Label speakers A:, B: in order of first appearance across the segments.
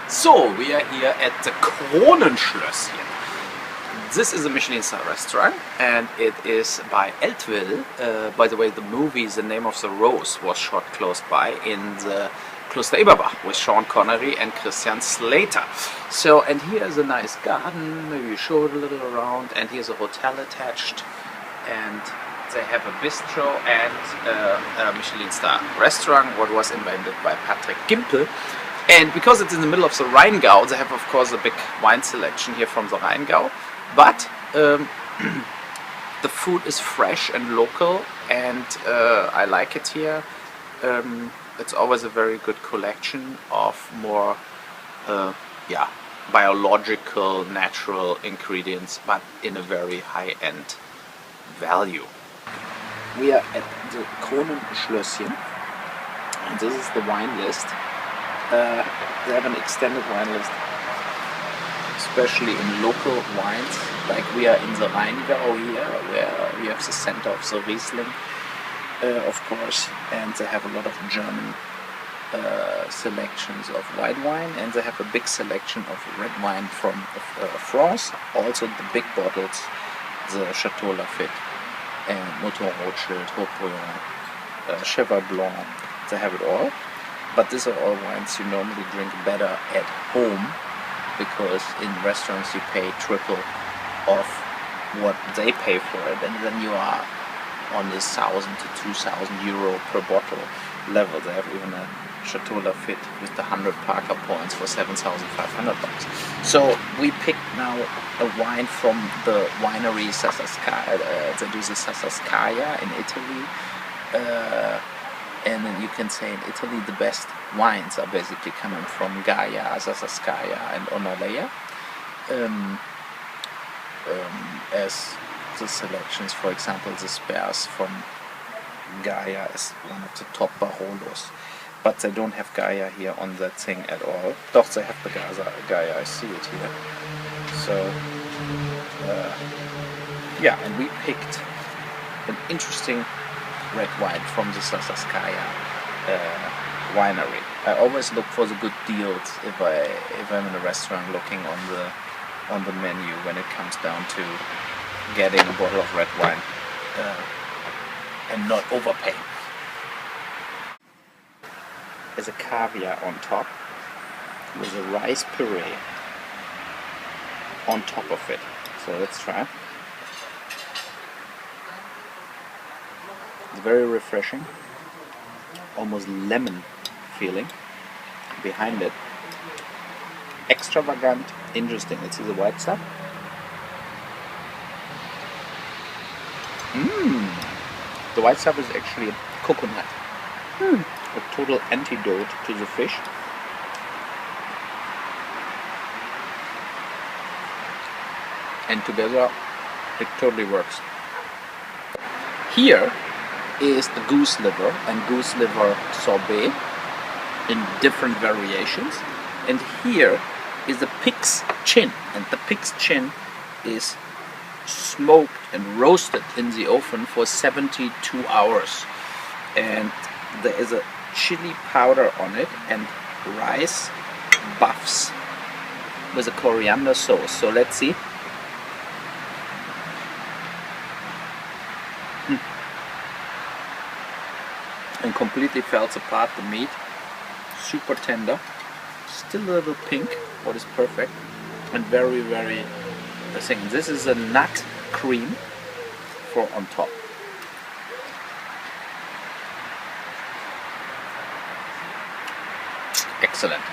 A: So, we are here at the Kronenschlosschen. This is a Michelin star restaurant and it is by Eltville. By the way, the movie The Name of the Rose was shot close by in the Kloster Eberbach with Sean Connery and Christian Slater. So, and here is a nice garden, maybe you show it a little around, and here's a hotel attached, and they have a bistro and a Michelin star restaurant, what was invented by Patrick Gimpel. And because it's in the middle of the Rheingau, they have of course a big wine selection here from the Rheingau, but the food is fresh and local, and I like it here. It's always a very good collection of more biological, natural ingredients, but in a very high-end value. We are at the Kronenschlosschen, and this is the wine list. They have an extended wine list, especially in local wines, like we are in the Rheingau here, where we have the center of the Riesling, of course, and they have a lot of German selections of white wine, and they have a big selection of red wine from France, also the big bottles, the Chateau Lafite, and Mouton Rothschild, Haut-Brion, Cheval Blanc, they have it all. But these are all wines you normally drink better at home, because in restaurants you pay triple of what they pay for it, and then you are on this 1,000 to 2,000 euro per bottle level. They have even a Chateau Lafite with the 100 Parker points for 7,500 bucks. So we picked now a wine from the winery Sasaskaya. They do the Sasaskaya in Italy. And then you can say in Italy the best wines are basically coming from Gaia, Sasaskaya and Onalea. As the selections, for example, the Spears from Gaia is one of the top Barolos. But they don't have Gaia here on that thing at all. Doch, they have the Gaia, I see it here. So, and we picked an interesting red wine from the Sasaskaya winery. I always look for the good deals if I'm in a restaurant looking on the menu when it comes down to getting a bottle of red wine and not overpay. There's a caviar on top with a rice puree on top of it. So let's try. It's very refreshing, almost lemon feeling behind it. Extravagant, interesting. Let's see the white stuff. The white stuff is actually coconut. A total antidote to the fish. And together it totally works. Here is the goose liver and goose liver sorbet in different variations, and here is the pig's chin, and the pig's chin is smoked and roasted in the oven for 72 hours, and there is a chili powder on it and rice buffs with a coriander sauce. So let's see. And completely falls apart, the meat, super tender, still a little pink, what is perfect, and very, very, I think this is a nut cream for on top. Excellent.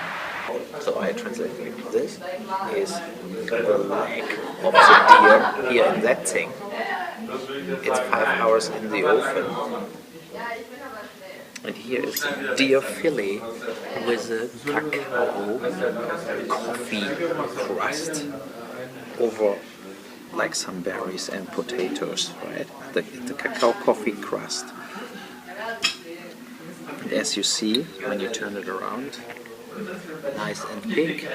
A: So I translate it. This is the leg of the deer here in that thing. It's 5 hours in the oven. And here is the deer fillet with a cacao coffee crust over like some berries and potatoes, right? The cacao coffee crust. And as you see, when you turn it around, nice and pink.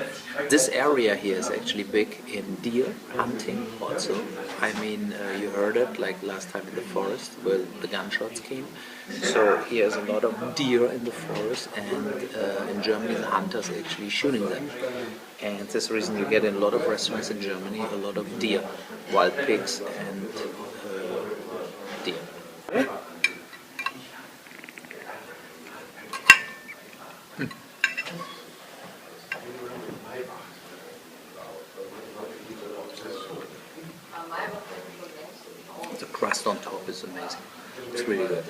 A: This area here is actually big in deer hunting also. I mean, you heard it like last time in the forest where the gunshots came. So here's a lot of deer in the forest, and in Germany the hunters are actually shooting them. And this reason you get in a lot of restaurants in Germany a lot of deer, wild pigs and deer. The crust on top is amazing. It's really good.